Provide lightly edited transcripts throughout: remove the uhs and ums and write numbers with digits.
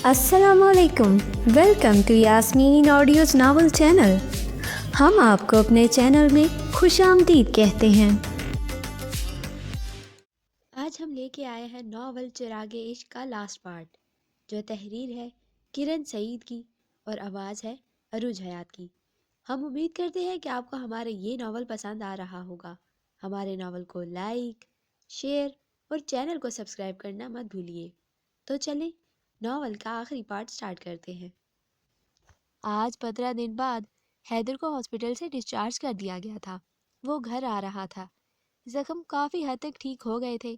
السلام علیکم، welcome to Yasmin audios novel channel. ہم آپ کو اپنے چینل میں خوش آمدید کہتے ہیں۔ آج ہم لے کے آئے ہیں ناول چراغ عشق کا لاسٹ پارٹ، جو تحریر ہے کرن سعید کی اور آواز ہے عروج حیات کی۔ ہم امید کرتے ہیں کہ آپ کو ہمارا یہ ناول پسند آ رہا ہوگا۔ ہمارے ناول کو لائک، شیئر اور چینل کو سبسکرائب کرنا مت بھولیے۔ تو چلیں ناول کا آخری پارٹ سٹارٹ کرتے ہیں۔ آج 15 دن بعد حیدر کو ہاسپٹل سے ڈسچارج کر دیا گیا تھا۔ وہ گھر آ رہا تھا۔ زخم کافی حد تک ٹھیک ہو گئے تھے۔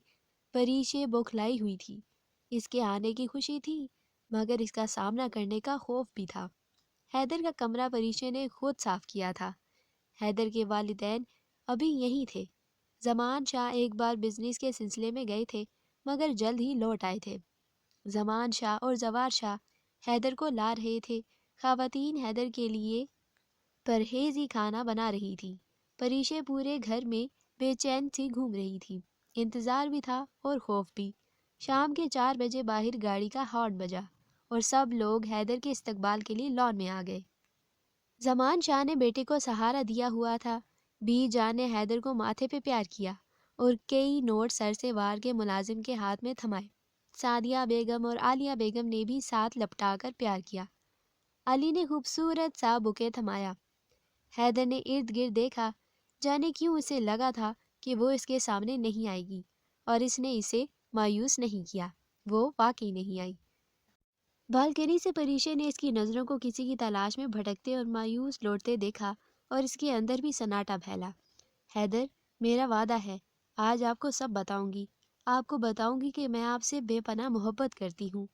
پریشے بوکھلائی ہوئی تھی۔ اس کے آنے کی خوشی تھی، مگر اس کا سامنا کرنے کا خوف بھی تھا۔ حیدر کا کمرہ پریشے نے خود صاف کیا تھا۔ حیدر کے والدین ابھی یہیں تھے۔ زمان شاہ ایک بار بزنس کے سلسلے میں گئے تھے، مگر جلد ہی لوٹ آئے تھے۔ زمان شاہ اور زوار شاہ حیدر کو لا رہے تھے۔ خواتین حیدر کے لیے پرہیزی کھانا بنا رہی تھی۔ پریشے پورے گھر میں بے چین سی گھوم رہی تھی۔ انتظار بھی تھا اور خوف بھی۔ شام کے 4 بجے باہر گاڑی کا ہارن بجا اور سب لوگ حیدر کے استقبال کے لیے لان میں آ گئے۔ زمان شاہ نے بیٹے کو سہارا دیا ہوا تھا۔ بی جان نے حیدر کو ماتھے پہ پیار کیا اور کئی نوٹ سر سے وار کے ملازم کے ہاتھ میں تھمائے۔ سعدیہ بیگم اور عالیہ بیگم نے بھی ساتھ لپٹا کر پیار کیا۔ علی نے خوبصورت سا بکے تھمایا۔ حیدر نے ارد گرد دیکھا، جانے کیوں اسے لگا تھا کہ وہ اس کے سامنے نہیں آئے گی، اور اس نے اسے مایوس نہیں کیا۔ وہ واقعی نہیں آئی۔ بالکنی سے پریشے نے اس کی نظروں کو کسی کی تلاش میں بھٹکتے اور مایوس لوٹتے دیکھا، اور اس کے اندر بھی سناٹا پھیلا۔ حیدر، میرا وعدہ ہے، آج آپ کو سب بتاؤں گی۔ آپ کو بتاؤں گی کہ میں آپ سے بے پناہ محبت کرتی ہوں۔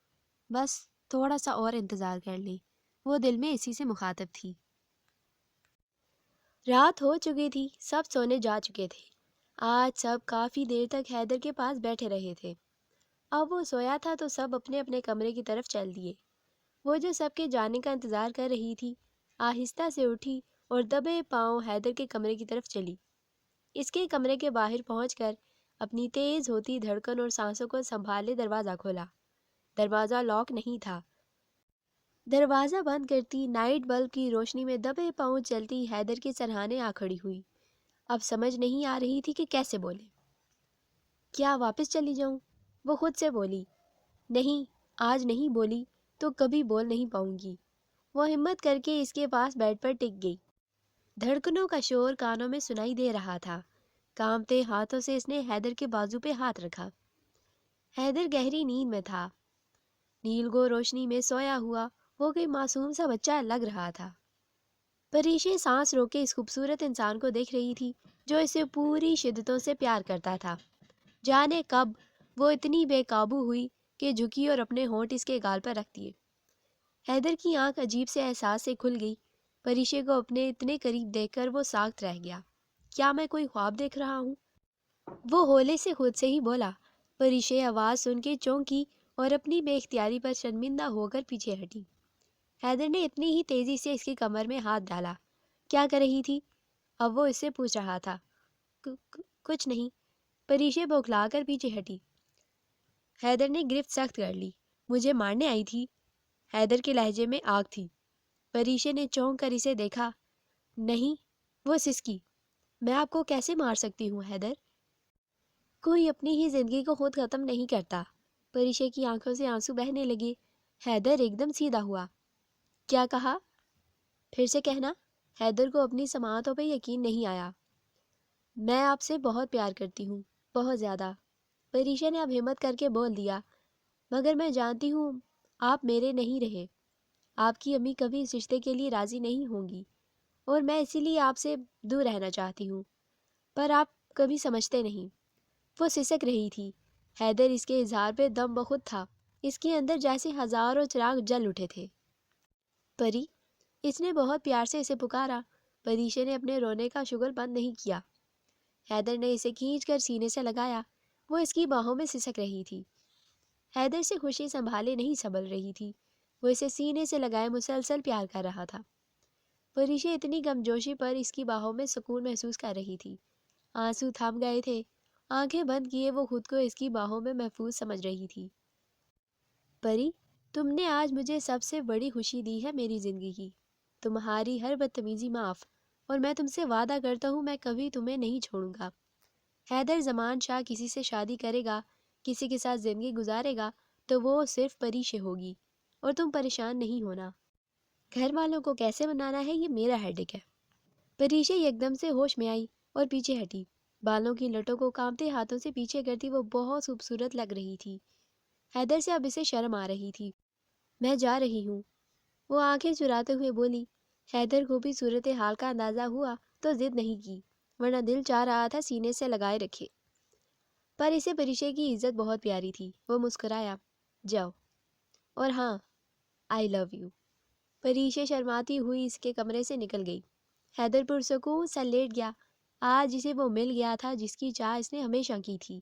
بس تھوڑا سا اور انتظار کر لیں۔ وہ دل میں اسی سے مخاطب تھی۔ رات ہو چکی تھی، سب سونے جا چکے تھے۔ آج سب کافی دیر تک حیدر کے پاس بیٹھے رہے تھے۔ اب وہ سویا تھا تو سب اپنے اپنے کمرے کی طرف چل دیے۔ وہ جو سب کے جانے کا انتظار کر رہی تھی، آہستہ سے اٹھی اور دبے پاؤں حیدر کے کمرے کی طرف چلی۔ اس کے کمرے کے باہر پہنچ کر اپنی تیز ہوتی دھڑکن اور سانسوں کو سنبھالے دروازہ کھولا۔ دروازہ لاک نہیں تھا۔ دروازہ بند کرتی نائٹ بلب کی روشنی میں دبے پاؤں چلتی حیدر کے سرہانے آ کھڑی ہوئی۔ اب سمجھ نہیں آ رہی تھی کہ کیسے بولے۔ کیا واپس چلی جاؤں؟ وہ خود سے بولی۔ نہیں، آج نہیں بولی تو کبھی بول نہیں پاؤں گی۔ وہ ہمت کر کے اس کے پاس بیڈ پر ٹک گئی۔ دھڑکنوں کا شور کانوں میں سنائی دے رہا تھا۔ کانپتے ہاتھوں سے اس نے حیدر کے بازو پہ ہاتھ رکھا۔ حیدر گہری نیند میں تھا۔ نیلگو روشنی میں سویا ہوا وہ کوئی معصوم سا بچہ لگ رہا تھا۔ پریشے سانس روکے اس خوبصورت انسان کو دیکھ رہی تھی جو اسے پوری شدتوں سے پیار کرتا تھا۔ جانے کب وہ اتنی بے قابو ہوئی کہ جھکی اور اپنے ہونٹ اس کے گال پر رکھ دیے۔ حیدر کی آنکھ عجیب سے احساس سے کھل گئی۔ پریشے کو اپنے اتنے قریب دیکھ کر وہ ساکت رہ گیا۔ کیا میں کوئی خواب دیکھ رہا ہوں؟ وہ ہولے سے خود سے ہی بولا۔ پریشے آواز سن کے چونکی اور اپنی بے اختیاری پر شرمندہ ہو کر پیچھے ہٹی۔ حیدر نے اتنی ہی تیزی سے اس کی کمر میں ہاتھ ڈالا۔ کیا کر رہی تھی؟ اب وہ اس سے پوچھ رہا تھا۔ کچھ نہیں۔ پریشے بوکھلا کر پیچھے ہٹی۔ حیدر نے گرفت سخت کر لی۔ مجھے مارنے آئی تھی؟ حیدر کے لہجے میں آگ تھی۔ پریشے نے چونک کر اسے دیکھا۔ نہیں، وہ سسکی۔ میں آپ کو کیسے مار سکتی ہوں حیدر؟ کوئی اپنی ہی زندگی کو خود ختم نہیں کرتا۔ پریشے کی آنکھوں سے آنسو بہنے لگے۔ حیدر ایک دم سیدھا ہوا۔ کیا کہا؟ پھر سے کہنا۔ حیدر کو اپنی سماعتوں پہ یقین نہیں آیا۔ میں آپ سے بہت پیار کرتی ہوں، بہت زیادہ۔ پریشے نے اب ہمت کر کے بول دیا۔ مگر میں جانتی ہوں آپ میرے نہیں رہے۔ آپ کی امی کبھی اس رشتے کے لیے راضی نہیں ہوں گی، اور میں اسی لیے آپ سے دور رہنا چاہتی ہوں، پر آپ کبھی سمجھتے نہیں۔ وہ سسک رہی تھی۔ حیدر اس کے اظہار پہ دم بخود تھا۔ اس کے اندر جیسے ہزاروں چراغ جل اٹھے تھے۔ پری، اس نے بہت پیار سے اسے پکارا۔ پریشے نے اپنے رونے کا شغل بند نہیں کیا۔ حیدر نے اسے کھینچ کر سینے سے لگایا۔ وہ اس کی باہوں میں سسک رہی تھی۔ حیدر سے خوشی سنبھالے نہیں سنبھل رہی تھی۔ وہ اسے سینے سے لگائے مسلسل پیار کر رہا تھا۔ پریشے اتنی گمجوشی پر اس کی باہوں میں سکون محسوس کر رہی تھی۔ آنسو تھم گئے تھے۔ آنکھیں بند کیے وہ خود کو اس کی باہوں میں محفوظ سمجھ رہی تھی۔ پری، تم نے آج مجھے سب سے بڑی خوشی دی ہے میری زندگی کی، تمہاری ہر بدتمیزی معاف، اور میں تم سے وعدہ کرتا ہوں میں کبھی تمہیں نہیں چھوڑوں گا۔ حیدر زمان شاہ کسی سے شادی کرے گا، کسی کے ساتھ زندگی گزارے گا تو وہ صرف پری سے ہوگی، اور تم پریشان نہیں ہونا۔ گھر والوں کو کیسے منانا ہے یہ میرا ہیڈک ہے۔ پریشے یکدم سے ہوش میں آئی اور پیچھے ہٹی، بالوں کی لٹوں کو کانپتے ہاتھوں سے پیچھے کرتی وہ بہت خوبصورت لگ رہی تھی۔ حیدر سے اب اسے شرم آ رہی تھی۔ میں جا رہی ہوں، وہ آنکھیں چراتے ہوئے بولی۔ حیدر کو بھی صورتحال کا اندازہ ہوا تو ضد نہیں کی، ورنہ دل چاہ رہا تھا سینے سے لگائے رکھے، پر اسے پریشے کی عزت بہت پیاری تھی۔ وہ مسکرایا، جاؤ، اور ہاں، آئی لو یو۔ پریشے شرماتی ہوئی اس کے کمرے سے نکل گئی۔ حیدر پرسکون سا لیٹ گیا۔ آج اسے وہ مل گیا تھا جس کی چاہ اس نے ہمیشہ کی تھی۔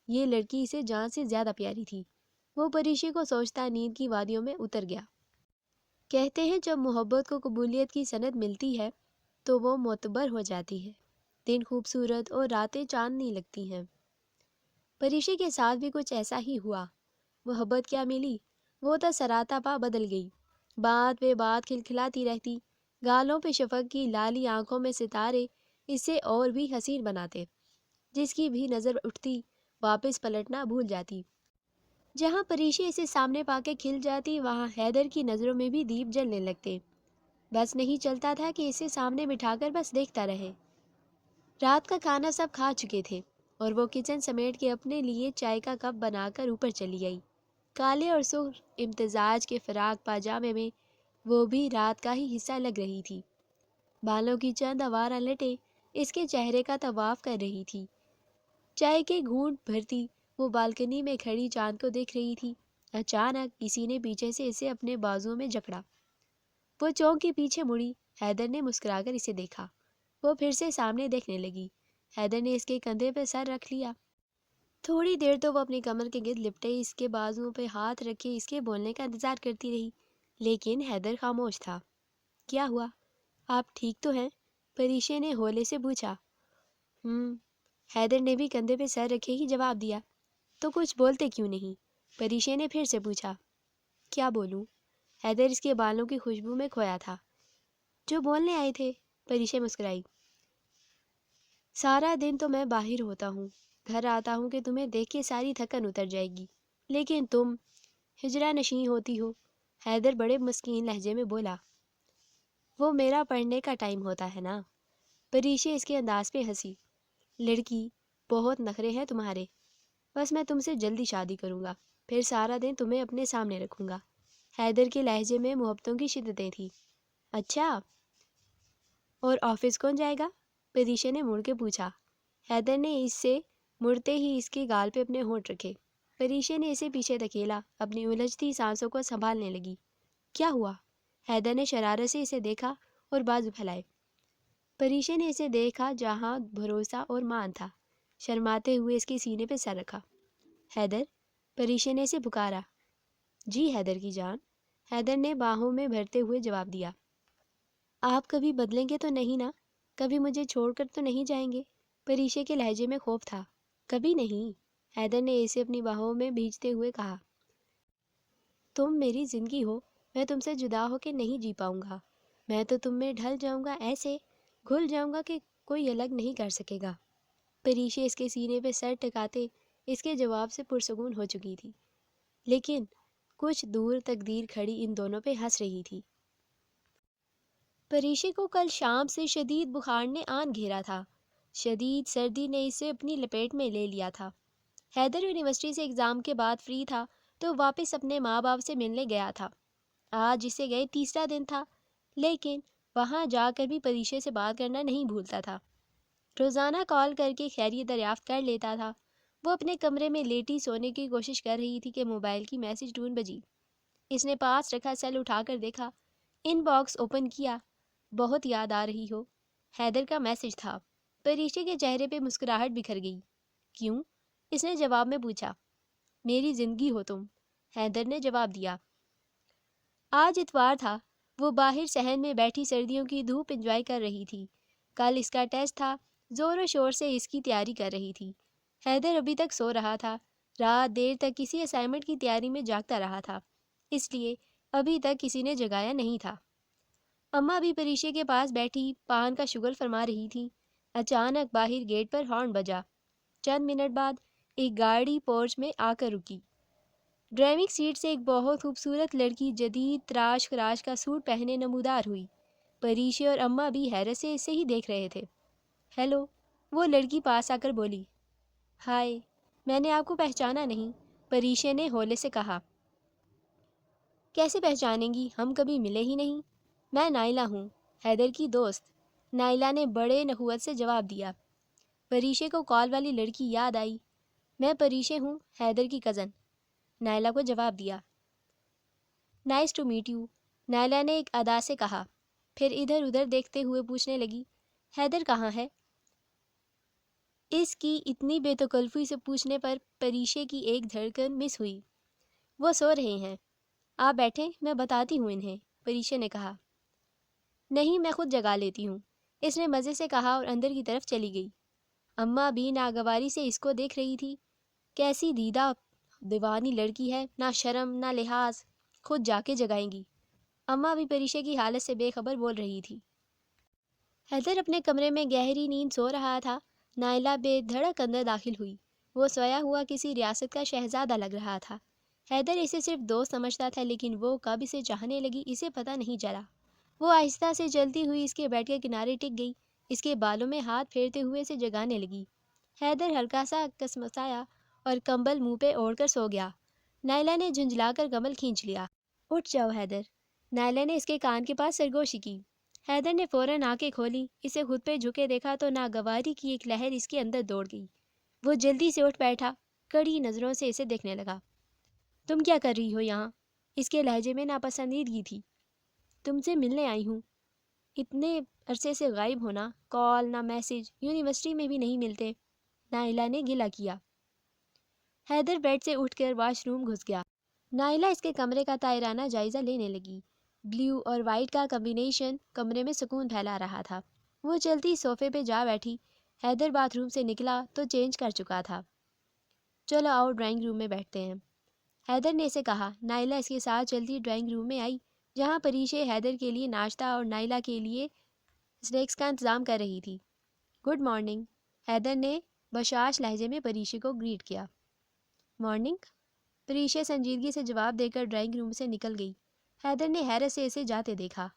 یہ لڑکی اسے جان سے زیادہ پیاری تھی۔ وہ پریشے کو سوچتا نیند کی وادیوں میں اتر گیا۔ کہتے ہیں جب محبت کو قبولیت کی سند ملتی ہے تو وہ معتبر ہو جاتی ہے، دن خوبصورت اور راتیں چاندنی لگتی ہیں۔ پریشے کے ساتھ بھی کچھ ایسا ہی ہوا۔ محبت کیا ملی، وہ تو سراتا پا بدل گئی، بات پہ بات کھلکھلاتی رہتی، گالوں پہ شفق کی لالی، آنکھوں میں ستارے اسے اور بھی حسین بناتے۔ جس کی بھی نظر اٹھتی واپس پلٹنا بھول جاتی۔ جہاں پریشے اسے سامنے پا کے کھل جاتی وہاں حیدر کی نظروں میں بھی دیپ جلنے لگتے۔ بس نہیں چلتا تھا کہ اسے سامنے بٹھا کر بس دیکھتا رہے۔ رات کا کھانا سب کھا چکے تھے اور وہ کچن سمیٹ کے اپنے لیے چائے کا کپ بنا کر اوپر چلی گئی۔ کالے اور سرخ امتزاج کے فراق پاجامے میں وہ بھی رات کا ہی حصہ لگ رہی تھی۔ بالوں کی چند آوارہ لٹیں اس کے چہرے کا طواف کر رہی تھی۔ چائے کے گھونٹ بھرتی وہ بالکنی میں کھڑی چاند کو دیکھ رہی تھی۔ اچانک کسی نے پیچھے سے اسے اپنے بازو میں جکڑا۔ وہ چونک کے پیچھے مڑی۔ حیدر نے مسکرا کر اسے دیکھا۔ وہ پھر سے سامنے دیکھنے لگی۔ حیدر نے اس کے کندھے پہ سر رکھ لیا۔ تھوڑی دیر تو وہ اپنی کمر کے گرد لپٹے اس کے بازوؤں پہ ہاتھ رکھے اس کے بولنے کا انتظار کرتی رہی، لیکن حیدر خاموش تھا۔ کیا ہوا، آپ ٹھیک تو ہیں؟ پریشے نے ہولے سے پوچھا۔ حیدر نے بھی کندھے پہ سر رکھے ہی جواب دیا۔ تو کچھ بولتے کیوں نہیں؟ پریشے نے پھر سے پوچھا۔ کیا بولوں؟ حیدر اس کے بالوں کی خوشبو میں کھویا تھا۔ جو بولنے آئے تھے، پریشے مسکرائی۔ سارا دن تو میں باہر ہوتا ہوں، گھر آتا ہوں کہ تمہیں دیکھ کے ساری تھکن اتر جائے گی، لیکن تم ہجرہ نشیں ہوتی ہو۔ حیدر بڑے مسکین لہجے میں بولا۔ وہ میرا پڑھنے کا ٹائم ہوتا ہے نا۔ پریشے اس کے انداز پہ ہنسی۔ لڑکی، بہت نخرے ہیں تمہارے، بس میں تم سے جلدی شادی کروں گا، پھر سارا دن تمہیں اپنے سامنے رکھوں گا۔ حیدر کے لہجے میں محبتوں کی شدتیں تھیں۔ اچھا، اور آفس کون جائے گا؟ پریشے نے مڑ کے پوچھا۔ حیدر نے اس سے مڑتے ہی اس کے گال پہ اپنے ہونٹ رکھے۔ پریشے نے اسے پیچھے دھکیلا، اپنی الجھتی سانسوں کو سنبھالنے لگی۔ کیا ہوا؟ حیدر نے شرارت سے اسے دیکھا اور بازو پھیلائے۔ پریشے نے اسے دیکھا جہاں بھروسہ اور مان تھا، شرماتے ہوئے اس کے سینے پہ سر رکھا۔ حیدر، پریشے نے اسے پکارا۔ جی حیدر کی جان، حیدر نے باہوں میں بھرتے ہوئے جواب دیا۔ آپ کبھی بدلیں گے تو نہیں نا؟ کبھی مجھے چھوڑ کر تو نہیں جائیں گے؟ پریشے کے لہجے میں خوف تھا۔ کبھی نہیں، حیدر نے اسے اپنی باہوں میں بھیجتے ہوئے کہا۔ تم میری زندگی ہو، میں تم سے جدا ہو کے نہیں جی پاؤں گا۔ میں تو تم میں ڈھل جاؤں گا، ایسے گھل جاؤں گا کہ کوئی الگ نہیں کر سکے گا۔ پریشے اس کے سینے پہ سر ٹکاتے اس کے جواب سے پرسکون ہو چکی تھی، لیکن کچھ دور تقدیر کھڑی ان دونوں پہ ہنس رہی تھی۔ پریشے کو کل شام سے شدید بخار نے آن گھیرا تھا۔ شدید سردی نے اسے اپنی لپیٹ میں لے لیا تھا۔ حیدر یونیورسٹی سے ایگزام کے بعد فری تھا تو واپس اپنے ماں باپ سے ملنے گیا تھا۔ آج اسے گئے تیسرا دن تھا، لیکن وہاں جا کر بھی پریشے سے بات کرنا نہیں بھولتا تھا۔ روزانہ کال کر کے خیریت دریافت کر لیتا تھا۔ وہ اپنے کمرے میں لیٹی سونے کی کوشش کر رہی تھی کہ موبائل کی میسج ٹون بجی۔ اس نے پاس رکھا سیل اٹھا کر دیکھا، ان باکس اوپن کیا۔ بہت یاد آ رہی ہو، حیدر کا میسج تھا۔ پریشے کے چہرے پہ مسکراہٹ بکھر گئی۔ کیوں؟ اس نے جواب میں پوچھا۔ میری زندگی ہو تم، حیدر نے جواب دیا۔ آج اتوار تھا۔ وہ باہر صحن میں بیٹھی سردیوں کی دھوپ انجوائے کر رہی تھی۔ کل اس کا ٹیسٹ تھا، زور و شور سے اس کی تیاری کر رہی تھی۔ حیدر ابھی تک سو رہا تھا، رات دیر تک کسی اسائنمنٹ کی تیاری میں جاگتا رہا تھا۔ اس لیے ابھی تک کسی نے جگایا نہیں تھا۔ اماں بھی پریشے کے پاس بیٹھی پان کا شغل فرما رہی تھی۔ اچانک باہر گیٹ پر ہارن بجا۔ چند منٹ بعد ایک گاڑی پورچ میں آ کر رکی۔ ڈرائیونگ سیٹ سے ایک بہت خوبصورت لڑکی جدید تراش خراش کا سوٹ پہنے نمودار ہوئی۔ پریشے اور اماں بھی حیرت سے اسے ہی دیکھ رہے تھے۔ ہیلو، وہ لڑکی پاس آ کر بولی۔ ہائے، میں نے آپ کو پہچانا نہیں، پریشے نے ہولے سے کہا۔ کیسے پہچانیں گی، ہم کبھی ملے ہی نہیں۔ میں نائلہ ہوں، حیدر کی دوست، نائلہ نے بڑے نخوت سے جواب دیا۔ پریشے کو کال والی لڑکی یاد آئی۔ میں پریشے ہوں، حیدر کی کزن، نائلہ کو جواب دیا۔ نائس ٹو میٹ یو، نائلہ نے ایک ادا سے کہا، پھر ادھر ادھر دیکھتے ہوئے پوچھنے لگی، حیدر کہاں ہے؟ اس کی اتنی بے تکلفی سے پوچھنے پر پریشے کی ایک دھڑکن مس ہوئی۔ وہ سو رہے ہیں، آپ بیٹھیں، میں بتاتی ہوں انہیں، پریشے نے کہا۔ نہیں، میں خود جگا لیتی ہوں، اس نے مزے سے کہا اور اندر کی طرف چلی گئی۔ اماں بھی ناگواری سے اس کو دیکھ رہی تھی۔ کیسی دیدہ دیوانی لڑکی ہے، نہ شرم نہ لحاظ، خود جا کے جگائیں گی۔ اماں بھی پریشے کی حالت سے بے خبر بول رہی تھی۔ حیدر اپنے کمرے میں گہری نیند سو رہا تھا۔ نائلہ بے دھڑک اندر داخل ہوئی۔ وہ سویا ہوا کسی ریاست کا شہزادہ لگ رہا تھا۔ حیدر اسے صرف دوست سمجھتا تھا، لیکن وہ کب اسے چاہنے لگی اسے پتہ نہیں چلا۔ وہ آہستہ سے چلتی ہوئی اس کے بیڈ کے کنارے ٹک گئی، اس کے بالوں میں ہاتھ پھیرتے ہوئے اسے جگانے لگی۔ حیدر ہلکا سا کسمسایا اور کمبل منہ پہ اوڑھ کر سو گیا۔ نائلہ نے جھنجھلا کر کمبل کھینچ لیا۔ اٹھ جاؤ حیدر، نائلہ نے اس کے کان کے پاس سرگوشی کی۔ حیدر نے فوراً آنکھیں کھولی، اسے خود پہ جھکے دیکھا تو ناگواری کی ایک لہر اس کے اندر دوڑ گئی۔ وہ جلدی سے اٹھ بیٹھا، کڑی نظروں سے اسے دیکھنے لگا۔ تم کیا کر رہی ہو یہاں؟ اس کے لہجے میں ناپسندیدگی تھی۔ تم سے ملنے آئی ہوں۔ اتنے عرصے سے غائب ہونا، کال نہ میسج، یونیورسٹی میں بھی نہیں ملتے، نائلہ نے گلہ کیا۔ حیدر بیڈ سے اٹھ کر واش روم گھس گیا۔ نائلہ اس کے کمرے کا طائرانہ جائزہ لینے لگی۔ بلیو اور وائٹ کا کمبینیشن کمرے میں سکون پھیلا رہا تھا۔ وہ چلتی صوفے پہ جا بیٹھی۔ حیدر باتھ روم سے نکلا تو چینج کر چکا تھا۔ چلو آؤ ڈرائنگ روم میں بیٹھتے ہیں، حیدر نے اسے کہا۔ نائلہ اس کے ساتھ چلتی ڈرائنگ روم میں آئی، جہاں پریشے حیدر کے لیے ناشتہ اور نائلہ کے لیے اسنیکس کا انتظام کر رہی تھی۔ گڈ مارننگ، حیدر نے بشاش لہجے میں پریشے کو گریٹ کیا۔ مارننگ، پریشے سنجیدگی سے جواب دے کر ڈرائنگ روم سے نکل گئی۔ حیدر نے حیرت سے اسے جاتے دیکھا۔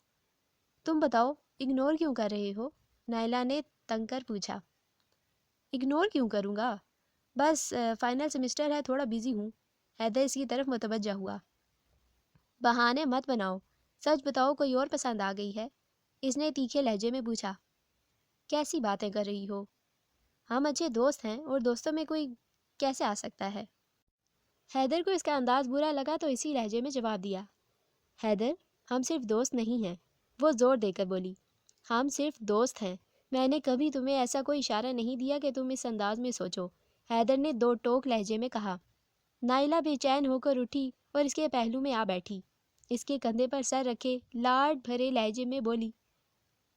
تم بتاؤ، اگنور کیوں کر رہے ہو؟ نائلہ نے تنگ کر پوچھا۔ اگنور کیوں کروں گا؟ بس فائنل سیمسٹر ہے، تھوڑا بیزی ہوں۔ حیدر اس کی طرف متوجہ ہوا۔ بہانے مت بناؤ، سچ بتاؤ کوئی اور پسند آ گئی ہے؟ اس نے تیکھے لہجے میں پوچھا۔ کیسی باتیں کر رہی ہو؟ ہم اچھے دوست ہیں اور دوستوں میں کوئی کیسے آ سکتا ہے؟ حیدر کو اس کا انداز برا لگا تو اسی لہجے میں جواب دیا۔ حیدر، ہم صرف دوست نہیں ہیں، وہ زور دے کر بولی۔ ہم صرف دوست ہیں، میں نے کبھی تمہیں ایسا کوئی اشارہ نہیں دیا کہ تم اس انداز میں سوچو، حیدر نے دو ٹوک لہجے میں کہا۔ نائلہ بے چین ہو کر اٹھی اور اس کے پہلو میں آ بیٹھی۔ اس کے کندھے پر سر رکھے لاڈ بھرے لہجے میں بولی،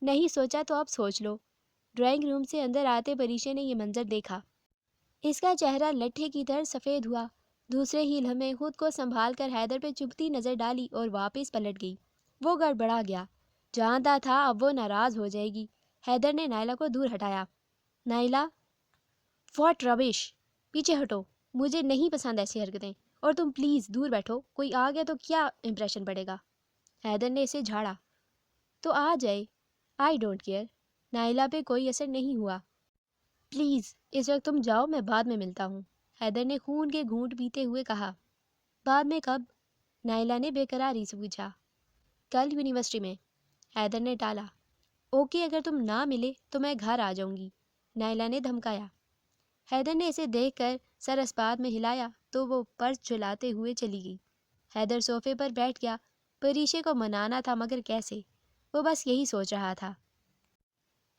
نہیں سوچا تو اب سوچ لو۔ ڈرائنگ روم سے اندر آتے پریشے نے یہ منظر دیکھا۔ اس کا چہرہ لٹھے کی طرح سفید ہوا۔ دوسرے ہی لمحے خود کو سنبھال کر حیدر پہ چبھتی نظر ڈالی اور واپس پلٹ گئی۔ وہ گڑبڑا گیا، جانتا تھا اب وہ ناراض ہو جائے گی۔ حیدر نے نائلہ کو دور ہٹایا۔ نائلہ، واٹ ربش، پیچھے ہٹو، مجھے نہیں پسند ایسی حرکتیں، اور تم پلیز دور بیٹھو، کوئی آ گیا تو کیا امپریشن پڑے گا؟ حیدر نے اسے جھاڑا۔ تو آ جائے، آئی ڈونٹ کیئر۔ نائلہ پہ کوئی اثر نہیں ہوا۔ پلیز اس وقت تم جاؤ، میں بعد میں ملتا ہوں، حیدر نے خون کے گھونٹ پیتے ہوئے کہا۔ بعد میں کب؟ نائلہ نے بے قراری سے پوچھا۔ کل یونیورسٹی میں، حیدر نے ٹالا۔ اوکے، اگر تم نہ ملے تو میں گھر آ جاؤں گی، نائلہ نے دھمکایا۔ حیدر نے اسے دیکھ کر سر اسبات میں ہلایا تو وہ پرس جھلاتے ہوئے چلی گئی۔ حیدر صوفے پر بیٹھ گیا۔ پریشے کو منانا تھا مگر کیسے؟ وہ بس یہی سوچ رہا تھا۔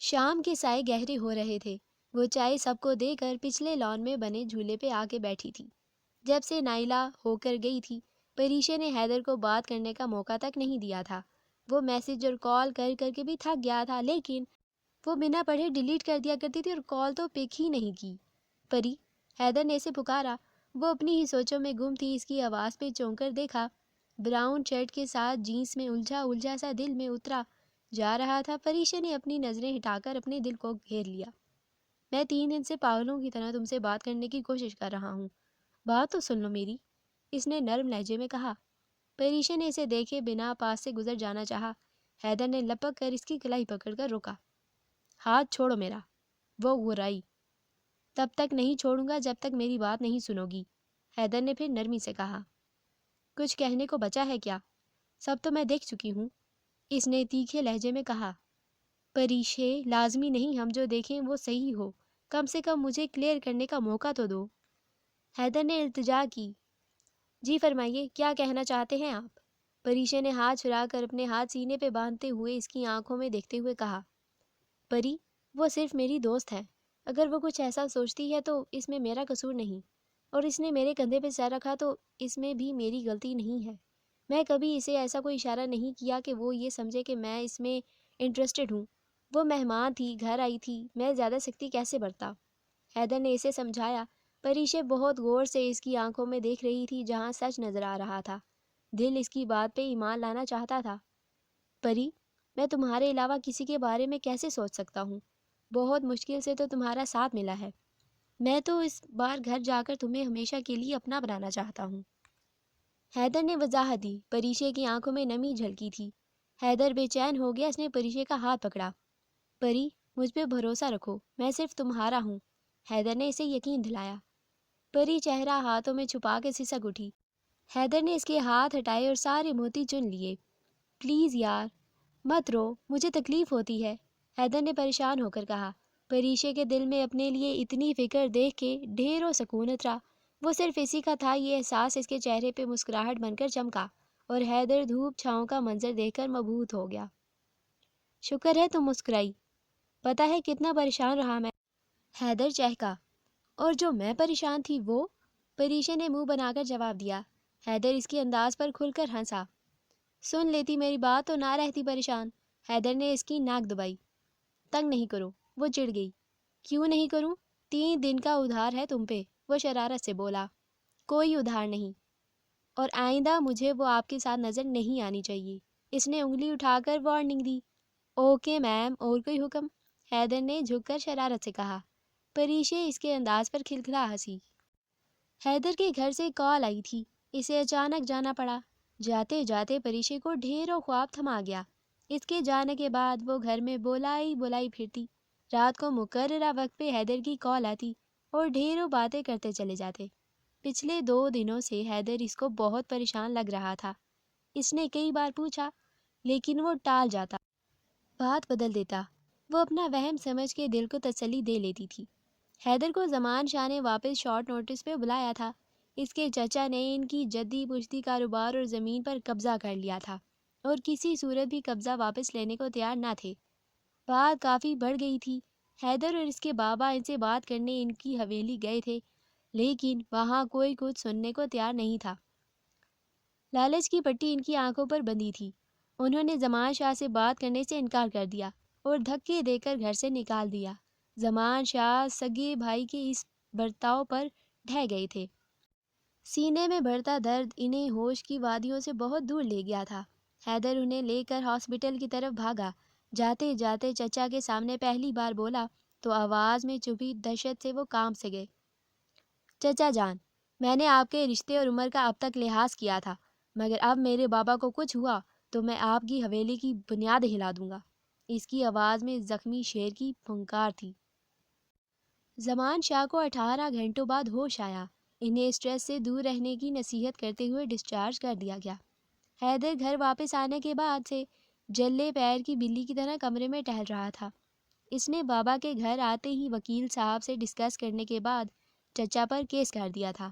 شام کے سائے گہرے ہو رہے تھے۔ وہ چائے سب کو دے کر پچھلے لان میں بنے جھولے پہ آ کے بیٹھی تھی۔ جب سے نائلہ ہو کر گئی تھی، پریشے نے حیدر کو بات کرنے کا موقع تک نہیں دیا تھا۔ وہ میسج اور کال کر کر کے بھی تھک گیا تھا، لیکن وہ بنا پڑھے ڈیلیٹ کر دیا کرتی تھی اور کال تو پک ہی نہیں کی۔ پری، حیدر نے اسے پکارا۔ وہ اپنی ہی سوچوں میں گم تھی۔ اس کی آواز پہ چونک کر دیکھا۔ براؤن شرٹ کے ساتھ جینس میں الجھا سا دل میں اترا جا رہا تھا۔ پریشے نے اپنی نظریں ہٹا کر اپنے دل کو گھیر لیا۔ میں 3 دن سے پاگلوں کی طرح تم سے بات کرنے کی کوشش کر رہا ہوں، بات تو سن لو میری، اس نے نرم لہجے میں کہا۔ پریشے نے اسے دیکھے بنا پاس سے گزر جانا چاہا۔ حیدر نے لپک کر اس کی کلائی پکڑ کر روکا۔ ہاتھ چھوڑو میرا، وہ گھرائی۔ تب تک نہیں چھوڑوں گا جب تک میری بات نہیں سنو گی، حیدر نے پھر نرمی سے کہا۔ کچھ کہنے کو بچا ہے کیا؟ سب تو میں دیکھ چکی ہوں، اس نے تیکھے لہجے میں کہا۔ پریشے، لازمی نہیں ہم جو دیکھیں وہ صحیح ہو، کم سے کم مجھے کلیئر کرنے کا موقع تو دو۔ حیدر نے التجا کی۔ جی فرمائیے، کیا کہنا چاہتے ہیں آپ؟ پریشے نے ہاتھ چھڑا کر اپنے ہاتھ سینے پہ باندھتے ہوئے اس کی آنکھوں میں دیکھتے ہوئے کہا۔ پری، وہ صرف میری دوست ہے، اگر وہ کچھ ایسا سوچتی ہے تو اس میں میرا قصور نہیں، اور اس نے میرے کندھے پہ سر رکھا تو اس میں بھی میری غلطی نہیں ہے۔ میں کبھی اسے ایسا کوئی اشارہ نہیں کیا کہ وہ یہ سمجھے کہ میں اس میں انٹرسٹڈ ہوں۔ وہ مہمان تھی، گھر آئی تھی، میں زیادہ سختی کیسے برتا؟ حیدر نے اسے سمجھایا۔ پریشے بہت غور سے اس کی آنکھوں میں دیکھ رہی تھی جہاں سچ نظر آ رہا تھا۔ دل اس کی بات پہ ایمان لانا چاہتا تھا۔ پری، میں تمہارے علاوہ کسی کے بارے میں کیسے سوچ سکتا ہوں؟ بہت مشکل سے تو تمہارا ساتھ ملا ہے۔ میں تو اس بار گھر جا کر تمہیں ہمیشہ کے لیے اپنا بنانا چاہتا ہوں۔ حیدر نے وضاحت دی۔ پریشے کی آنکھوں میں نمی جھلکی تھی۔ حیدر بے چین ہو گیا۔ اس نے پریشے کا ہاتھ پکڑا۔ پری، مجھ پہ بھروسہ رکھو، میں صرف تمہارا ہوں، حیدر نے اسے یقین دلایا۔ پری چہرہ ہاتھوں میں چھپا کے سسک اٹھی۔ حیدر نے اس کے ہاتھ ہٹائے اور سارے موتی چن لیے۔ پلیز یار، مت رو، مجھے تکلیف ہوتی ہے، حیدر نے پریشان ہو کر کہا۔ پریشے کے دل میں اپنے لیے اتنی فکر دیکھ کے ڈھیروں سکون اترا۔ وہ صرف اسی کا تھا، یہ احساس اس کے چہرے پہ مسکراہٹ بن کر چمکا، اور حیدر دھوپ چھاؤں کا منظر دیکھ کر مبہوت ہو گیا۔ شکر ہے تم مسکرائی، پتہ ہے کتنا پریشان رہا میں، حیدر چہکا۔ اور جو میں پریشان تھی وہ؟ پریشے نے منہ بنا کر جواب دیا۔ حیدر اس کے انداز پر کھل کر ہنسا۔ سن لیتی میری بات تو نہ رہتی پریشان، حیدر نے اس کی ناک دبائی۔ تنگ نہیں کرو، وہ چڑ گئی۔ کیوں نہیں کروں؟ 3 دن کا ادھار ہے تم پہ، وہ شرارت سے بولا۔ کوئی ادھار نہیں، اور آئندہ مجھے وہ آپ کے ساتھ نظر نہیں آنی چاہیے، اس نے انگلی اٹھا کر وارننگ دی۔ اوکے میم، اور کوئی حکم؟ حیدر نے جھک کر شرارت سے کہا۔ پریشے اس کے انداز پر کھلکھلا ہنسی۔ حیدر کے گھر سے کال آئی تھی، اسے اچانک جانا پڑا۔ جاتے جاتے پریشے کو ڈھیروں خواب تھما گیا۔ اس کے جانے کے بعد وہ گھر میں بولائی پھرتی۔ رات کو مقررہ وقت پہ حیدر کی کال آتی اور ڈھیروں باتیں کرتے چلے جاتے۔ پچھلے 2 دنوں سے حیدر اس کو بہت پریشان لگ رہا تھا۔ اس نے کئی بار پوچھا، لیکن وہ ٹال جاتا، بات بدل دیتا۔ وہ اپنا وہم سمجھ کے دل کو تسلی دے لیتی تھی۔ حیدر کو زمان شاہ نے واپس شارٹ نوٹس پہ بلایا تھا۔ اس کے چچا نے ان کی جدی پشتی کاروبار اور زمین پر قبضہ کر لیا تھا، اور کسی صورت بھی قبضہ واپس لینے کو تیار نہ تھے۔ بات کافی بڑھ گئی تھی۔ حیدر اور اس کے بابا ان سے بات کرنے ان کی حویلی گئے تھے، لیکن وہاں کوئی کچھ سننے کو تیار نہیں تھا۔ لالچ کی پٹی ان کی آنکھوں پر بندھی تھی۔ انہوں نے زمان شاہ سے بات کرنے سے انکار کر دیا اور دھکے دے کر گھر سے نکال دیا۔ زمان شاہ سگے بھائی کے اس برتاؤ پر ڈھہ گئے تھے۔ سینے میں بڑھتا درد انہیں ہوش کی وادیوں سے بہت دور لے گیا تھا۔ حیدر انہیں لے کر ہاسپٹل کی طرف بھاگا۔ جاتے جاتے چچا کے سامنے پہلی بار بولا تو آواز میں چھپی دہشت سے وہ کانپ سے گئے۔ چچا جان، میں نے آپ کے رشتے اور عمر کا اب تک لحاظ کیا تھا، مگر اب میرے بابا کو کچھ ہوا تو میں آپ کی حویلی کی بنیاد ہلا دوں گا۔ اس کی آواز میں زخمی شیر کی پھنکار تھی۔ زمان شاہ کو 18 گھنٹوں بعد ہوش آیا۔ انہیں اسٹریس سے دور رہنے کی نصیحت کرتے ہوئے ڈسچارج کر دیا گیا۔ حیدر گھر واپس آنے کے بعد سے جلے پیر کی بلی کی طرح کمرے میں ٹہل رہا تھا۔ اس نے بابا کے گھر آتے ہی وکیل صاحب سے ڈسکس کرنے کے بعد چچا پر کیس کر دیا تھا۔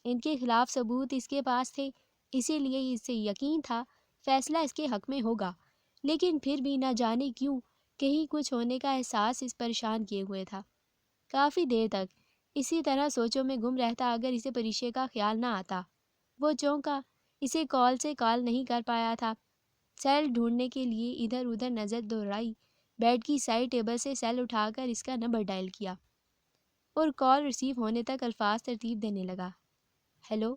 ان کے خلاف ثبوت اس کے پاس تھے، اسی لیے اسے یقین تھا فیصلہ اس کے حق میں ہوگا، لیکن پھر بھی نہ جانے کیوں کہیں کچھ ہونے کا احساس اس پریشان کیے ہوئے تھا۔ کافی دیر تک اسی طرح سوچوں میں گم رہتا اگر اسے پریشے کا خیال نہ آتا۔ وہ چونکا، اسے کال سے کال نہیں کر پایا تھا۔ سیل ڈھونڈنے کے لیے ادھر ادھر نظر دوڑائی، بیڈ کی سائڈ ٹیبل سے سیل اٹھا کر اس کا نمبر ڈائل کیا اور کال ریسیو ہونے تک الفاظ ترتیب دینے لگا۔ ہیلو،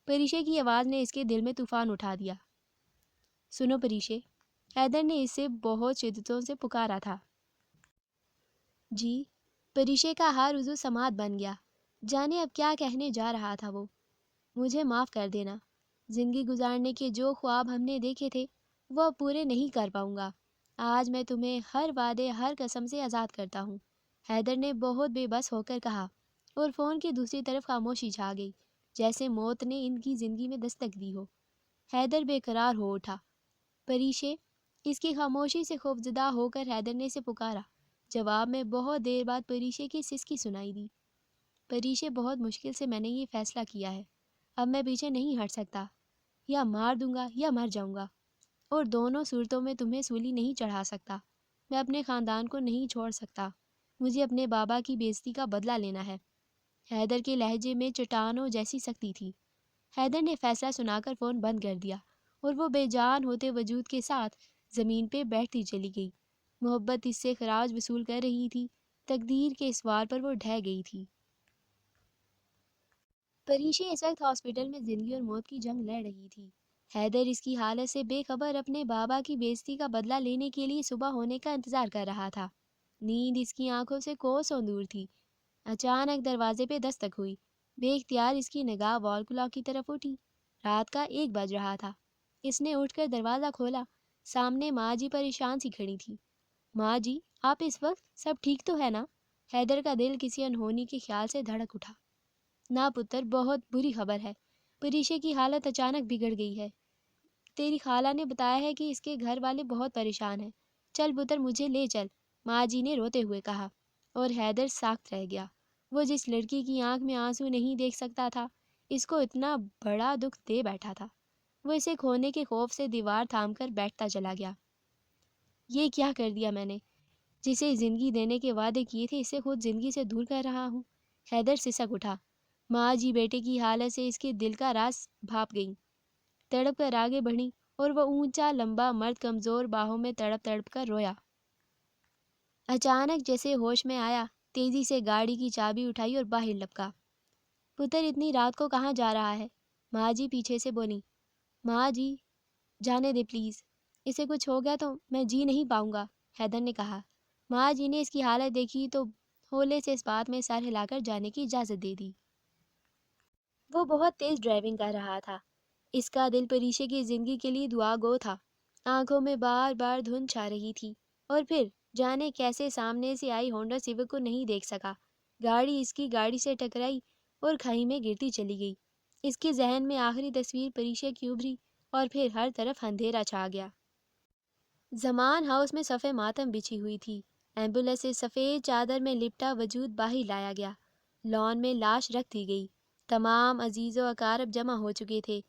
پریشے کی آواز نے اس کے دل میں طوفان اٹھا دیا۔ سنو پریشے، حیدر نے اسے بہت شدتوں سے پکارا تھا۔ جی؟ پریشے کا ہر عضو سماعت بن گیا۔ جانے اب کیا کہنے جا رہا تھا وہ۔ مجھے معاف کر دینا۔ زندگی گزارنے کے جو خواب ہم نے دیکھے تھے وہ اب پورے نہیں کر پاؤں گا۔ آج میں تمہیں ہر وعدے ہر قسم سے آزاد کرتا ہوں، حیدر نے بہت بے بس ہو کر کہا، اور فون کی دوسری طرف خاموشی چھا گئی، جیسے موت نے ان کی زندگی میں دستک دی ہو۔ حیدر بے قرار ہو اٹھا۔ پریشے؟ اس کی خاموشی سے خوفزدہ ہو کر حیدر نے اسے پکارا۔ جواب میں بہت دیر بعد پریشے کی سسکی سنائی دی۔ پریشے، بہت مشکل سے میں نے یہ فیصلہ کیا ہے، اب میں پیچھے نہیں ہٹ سکتا، یا مار دوں گا یا مر جاؤں گا، اور دونوں صورتوں میں تمہیں سولی نہیں چڑھا سکتا۔ میں اپنے خاندان کو نہیں چھوڑ سکتا، مجھے اپنے بابا کی بے عزتی کا بدلہ لینا ہے۔ حیدر کے لہجے میں چٹانوں جیسی سختی تھی۔ حیدر نے فیصلہ سنا کر فون بند کر دیا اور وہ بے جان ہوتے وجود کے ساتھ زمین پہ بیٹھتی چلی گئی۔ محبت اس سے خراج وصول کر رہی تھی، تقدیر کے اس وار پر وہ ڈھہ گئی تھی۔ پریشے اس وقت ہاسپٹل میں زندگی اور موت کی جنگ لڑ رہی تھی۔ حیدر اس کی حالت سے بے خبر اپنے بابا کی بے عزتی کا بدلہ لینے کے لیے صبح ہونے کا انتظار کر رہا تھا۔ نیند اس کی آنکھوں سے کوسوں دور تھی۔ اچانک دروازے پہ دستک ہوئی۔ بے اختیار اس کی نگاہ وال کلاک کی طرف اٹھی۔ رات کا 1 بج رہا تھا۔ اس نے اٹھ کر دروازہ کھولا۔ سامنے ماں جی پریشان سی کھڑی تھی۔ ماں جی، آپ اس وقت؟ سب ٹھیک تو ہے نا؟ حیدر کا دل کسی انہونی کے خیال سے دھڑک اٹھا۔ نا پتر، بہت بری خبر ہے۔ پریشے کی حالت اچانک بگڑ گئی ہے۔ تیری خالہ نے بتایا ہے کہ اس کے گھر والے بہت پریشان ہیں۔ چل پتر، مجھے لے چل، ماں جی نے روتے ہوئے کہا، اور حیدر ساکت رہ گیا۔ وہ جس لڑکی کی آنکھ میں آنسو نہیں دیکھ سکتا تھا، اس کو اتنا بڑا دکھ دے بیٹھا تھا۔ وہ اسے کھونے کے خوف سے دیوار تھام کر بیٹھتا چلا گیا۔ یہ کیا کر دیا میں نے؟ جسے زندگی دینے کے وعدے کیے تھے، اسے خود زندگی سے دور کر رہا ہوں۔ حیدر سسک اٹھا۔ ماں جی بیٹے کی حالت سے اس کے دل کا راز بھاپ گئیں۔ تڑپ کر آگے بڑھیں اور وہ اونچا لمبا مرد کمزور باہوں میں تڑپ تڑپ کر رویا۔ اچانک جیسے ہوش میں آیا، تیزی سے گاڑی کی چابی اٹھائی اور باہر لپکا۔ پتر، اتنی رات کو کہاں جا رہا ہے؟ ماں جی پیچھے سے بولی۔ ماں جی، جانے دے پلیز، اسے کچھ ہو گیا تو میں جی نہیں پاؤں گا، حیدر نے کہا۔ ماں جی نے اس کی حالت دیکھی تو ہولے سے اس بات میں سر ہلا کر جانے کی اجازت دے دی۔ وہ بہت تیز ڈرائیونگ کر رہا تھا۔ اس کا دل پریشے کی زندگی کے لیے دعا گو تھا۔ آنکھوں میں بار بار دھند چھا رہی تھی، اور پھر جانے کیسے سامنے سے آئی ہونڈا سیوک کو نہیں دیکھ سکا۔ گاڑی اس کی گاڑی سے ٹکرائی اور کھائی میں گرتی چلی گئی۔ اس کے ذہن میں آخری تصویر پریشے کی ابھری، اور پھر ہر طرف اندھیرا چھا گیا۔ زمان ہاؤس میں صفِ ماتم بچھی ہوئی تھی۔ ایمبولینس سے سفید چادر میں لپٹا وجود باہر لایا گیا۔ لان میں لاش رکھ دی گئی۔ تمام عزیز و اقارب جمع ہو چکے تھے۔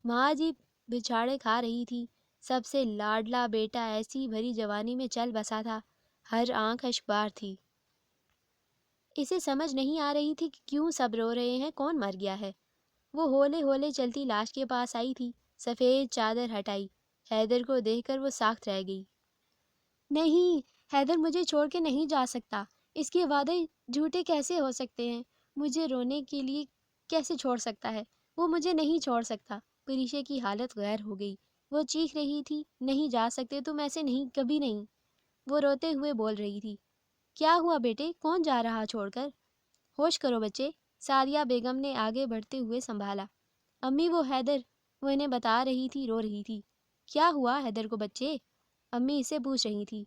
ماں جی بچھاڑے کھا رہی تھی۔ سب سے لاڈلا بیٹا ایسی بھری جوانی میں چل بسا تھا، ہر آنکھ اشکبار تھی۔ اسے سمجھ نہیں آ رہی تھی کہ کیوں سب رو رہے ہیں، کون مر گیا ہے۔ وہ ہولے ہولے چلتی لاش کے پاس آئی تھی، سفید چادر ہٹائی۔ حیدر کو دیکھ کر وہ ساکت رہ گئی۔ نہیں، حیدر مجھے چھوڑ کے نہیں جا سکتا۔ اس کے وعدے جھوٹے کیسے ہو سکتے ہیں؟ مجھے رونے کے لیے کیسے چھوڑ سکتا ہے؟ وہ مجھے نہیں چھوڑ سکتا۔ پریشے کی حالت غیر ہو گئی۔ وہ چیخ رہی تھی، نہیں جا سکتے تم ایسے نہیں، کبھی نہیں۔ وہ روتے ہوئے بول رہی تھی۔ کیا ہوا بیٹے، کون جا رہا چھوڑ کر؟ ہوش کرو بچے، سعدیہ بیگم نے آگے بڑھتے ہوئے سنبھالا۔ امی، وہ حیدر، وہ انہیں بتا رہی تھی، رو رہی تھی۔ کیا ہوا حیدر کو بچے؟ امی اسے پوچھ رہی تھی۔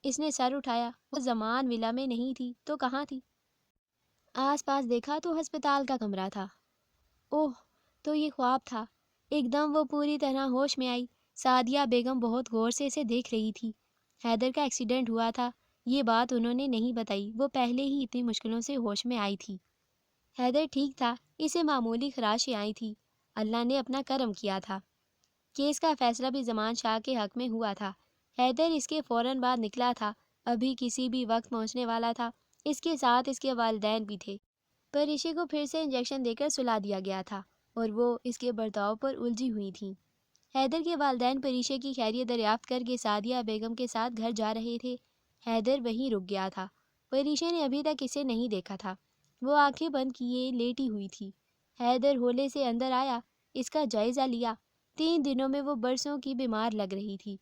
اس نے سر اٹھایا۔ وہ زمان ولا میں نہیں تھی تو کہاں تھی؟ آس پاس دیکھا تو ہسپتال کا کمرہ تھا۔ اوہ، تو یہ خواب تھا۔ ایک دم وہ پوری طرح ہوش میں آئی۔ سعدیہ بیگم بہت غور سے اسے دیکھ رہی تھی۔ حیدر کا ایکسیڈنٹ ہوا تھا، یہ بات انہوں نے نہیں بتائی، وہ پہلے ہی اتنی مشکلوں سے ہوش میں آئی تھی۔ حیدر ٹھیک تھا، اسے معمولی خراشیں آئی تھی، اللہ نے اپنا کرم کیا تھا۔ کیس کا فیصلہ بھی زمان شاہ کے حق میں ہوا تھا۔ حیدر اس کے فوراً بعد نکلا تھا، ابھی کسی بھی وقت پہنچنے والا تھا۔ اس کے ساتھ اس کے والدین بھی تھے۔ پریشے کو پھر سے انجیکشن دے کر سلا دیا گیا تھا، اور وہ اس کے برتاؤ پر الجھی ہوئی تھیں۔ حیدر کے والدین پریشے کی خیریت دریافت کر کے سعدیہ بیگم کے ساتھ گھر جا رہے تھے۔ حیدر وہیں رک گیا تھا۔ پریشے نے ابھی تک اسے نہیں دیکھا تھا، وہ آنکھیں بند کیے لیٹی ہوئی تھی۔ حیدر ہولے سے اندر آیا، اس کا جائزہ لیا۔ 3 دنوں میں وہ برسوں کی بیمار لگ رہی تھی۔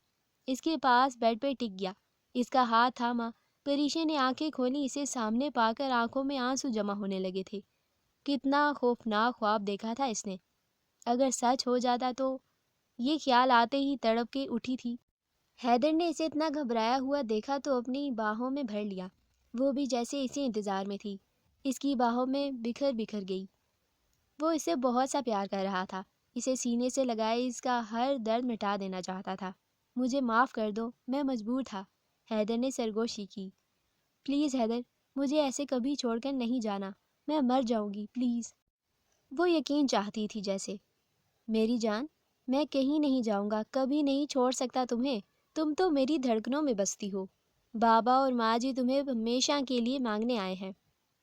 اس کے پاس بیڈ پہ ٹک گیا، اس کا ہاتھ تھاما۔ پریشے نے آنکھیں کھولی، اسے سامنے پا کر آنکھوں میں آنسو جمع ہونے لگے تھے۔ کتنا خوفناک خواب دیکھا تھا اس نے، اگر سچ ہو جاتا تو؟ یہ خیال آتے ہی تڑپ کے اٹھی تھی۔ حیدر نے اسے اتنا گھبرایا ہوا دیکھا تو اپنی باہوں میں بھر لیا، وہ بھی جیسے اسی انتظار میں تھی۔ اس کی باہوں میں بکھر بکھر گئی۔ وہ اسے بہت سا پیار کر رہا تھا، اسے سینے سے لگائے اس کا ہر درد مٹا دینا چاہتا تھا۔ مجھے معاف کر دو، میں مجبور تھا، حیدر نے سرگوشی کی۔ پلیز حیدر، مجھے ایسے کبھی چھوڑ کر نہیں جانا، میں مر جاؤں گی، پلیز۔ وہ یقین چاہتی تھی جیسے، میری جان، میں کہیں نہیں جاؤں گا، کبھی نہیں چھوڑ سکتا تمہیں، تم تو میری دھڑکنوں میں بستی ہو۔ بابا اور ماں جی تمہیں ہمیشہ کے لیے مانگنے آئے ہیں،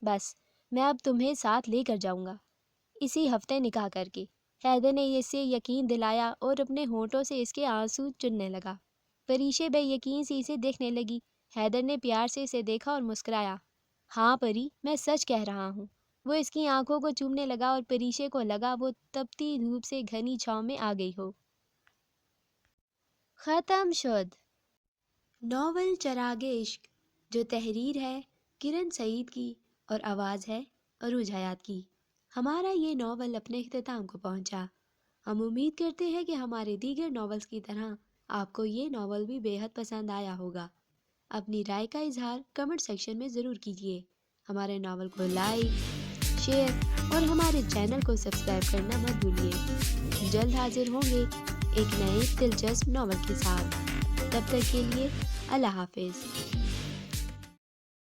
بس میں اب تمہیں ساتھ لے کر جاؤں گا، اسی ہفتے نکاح کر کے۔ حیدر نے اسے یقین دلایا اور اپنے ہونٹوں سے اس کے آنسو چننے لگا۔ پریشے بے یقین سی اسے دیکھنے لگی۔ حیدر نے پیار سے اسے دیکھا اور مسکرایا۔ ہاں پری، میں سچ کہہ رہا ہوں۔ وہ اس کی آنکھوں کو چومنے لگا اور پریشے کو لگا وہ تپتی دھوپ سے گھنی چھاؤں میں آ گئی ہو۔ ختم شد ناول چراغ عشق، جو تحریر ہے کرن سعید کی اور آواز ہے عروج حیات کی۔ ہمارا یہ ناول اپنے اختتام کو پہنچا۔ ہم امید کرتے ہیں کہ ہمارے دیگر ناولز کی طرح آپ کو یہ ناول بھی بے حد پسند آیا ہوگا۔ اپنی رائے کا اظہار کمنٹ سیکشن میں ضرور کیجیے۔ ہمارے ناول کو لائک، شیئر اور ہمارے چینل کو سبسکرائب کرنا مت بھولیے۔ جلد حاضر ہوں گے ایک نئے دلچسپ ناول کے ساتھ۔ تب تک کے لیے اللہ حافظ۔